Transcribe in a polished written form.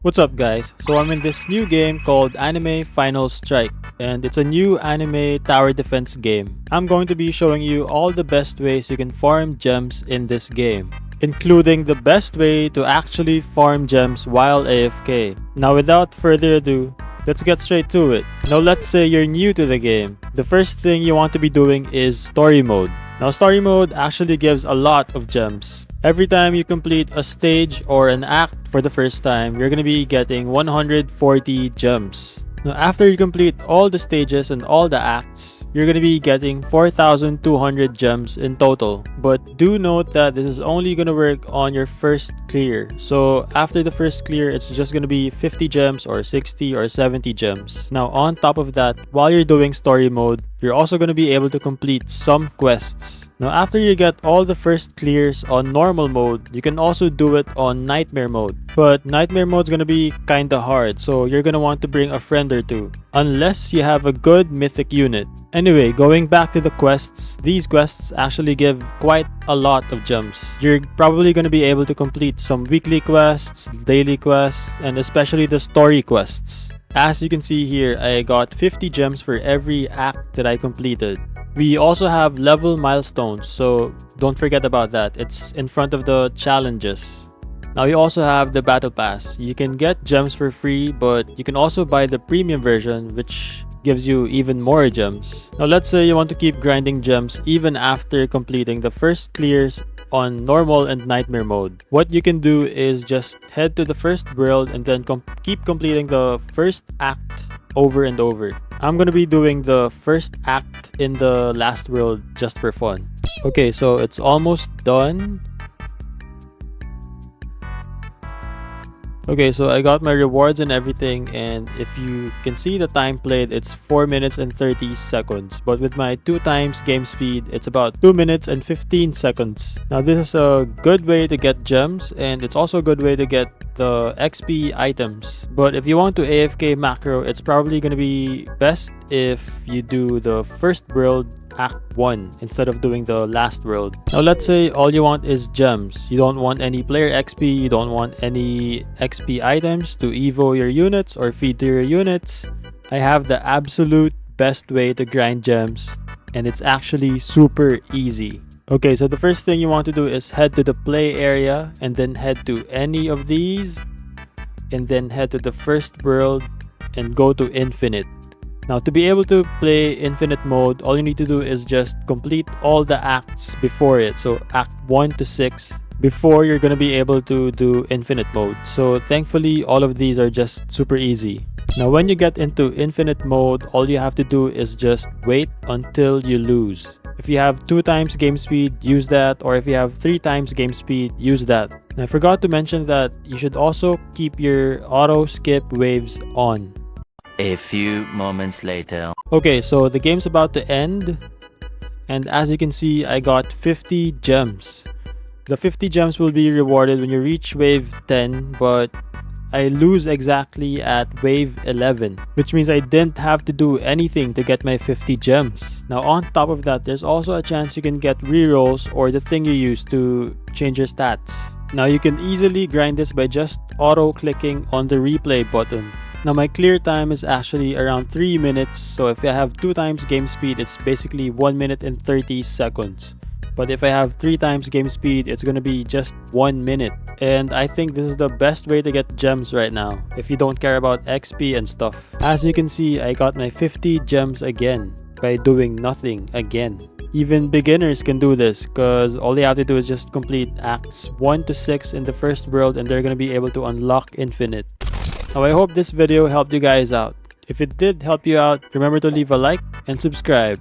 What's up guys? So I'm in this new game called Anime Final Strike, and it's a new anime tower defense game. I'm going to be showing you all the best ways you can farm gems in this game, including the best way to actually farm gems while AFK. Now without further ado, let's get straight to it. Now let's say you're new to the game. The first thing you want to be doing is story mode. Now story mode actually gives a lot of gems. Every time you complete a stage or an act for the first time, you're going to be getting 140 gems. Now after you complete all the stages and all the acts, you're going to be getting 4,200 gems in total. But do note that this is only going to work on your first clear. So after the first clear, it's just going to be 50 gems or 60 or 70 gems. Now on top of that, while you're doing story mode, you're also going to be able to complete some quests. Now after you get all the first clears on normal mode, you can also do it on nightmare mode. But nightmare mode is going to be kinda hard, so you're going to want to bring a friend or two, unless you have a good mythic unit. Anyway, going back to the quests, these quests actually give quite a lot of gems. You're probably going to be able to complete some weekly quests, daily quests, and especially the story quests. As you can see here, I got 50 gems for every act that I completed. We also have level milestones, so don't forget about that. It's in front of the challenges. Now you also have the battle pass. You can get gems for free, but you can also buy the premium version, which gives you even more gems. Now let's say you want to keep grinding gems even after completing the first clears on normal and nightmare mode. What you can do is just head to the first world and then keep completing the first act over and over. I'm gonna be doing the first act in the last world just for fun. Okay, so it's almost done. Okay, so I got my rewards and everything, and if you can see the time played, it's 4 minutes and 30 seconds. But with my 2 times game speed, it's about 2 minutes and 15 seconds. Now this is a good way to get gems, and it's also a good way to get the XP items. But if you want to AFK macro, it's probably going to be best if you do the first world Act 1 instead of doing the last world. Now let's say all you want is gems. You don't want any player XP, you don't want any XP items to evo your units or feed to your units. I have the absolute best way to grind gems, and it's actually super easy. Okay, so the first thing you want to do is head to the play area and then head to any of these and then head to the first world and go to infinite. Now to be able to play infinite mode, all you need to do is just complete all the acts before it. So act 1 to 6 before you're going to be able to do infinite mode. So thankfully all of these are just super easy. Now when you get into infinite mode, all you have to do is just wait until you lose. If you have 2 times game speed, use that, or if you have 3 times game speed, use that. And I forgot to mention that you should also keep your auto skip waves on. A few moments later. Okay, so the game's about to end, and as you can see, I got 50 gems. The 50 gems will be rewarded when you reach wave 10, but I lose exactly at wave 11, which means I didn't have to do anything to get my 50 gems. Now on top of that, there's also a chance you can get rerolls, or the thing you use to change your stats. Now you can easily grind this by just auto-clicking on the replay button. Now my clear time is actually around 3 minutes, so if I have 2 times game speed, it's basically 1 minute and 30 seconds. But if I have 3 times game speed, it's gonna be just 1 minute. And I think this is the best way to get gems right now, if you don't care about XP and stuff. As you can see, I got my 50 gems again by doing nothing again. Even beginners can do this, because all they have to do is just complete acts 1 to 6 in the first world, and they're gonna be able to unlock infinite. Now I hope this video helped you guys out. If it did help you out, remember to leave a like and subscribe.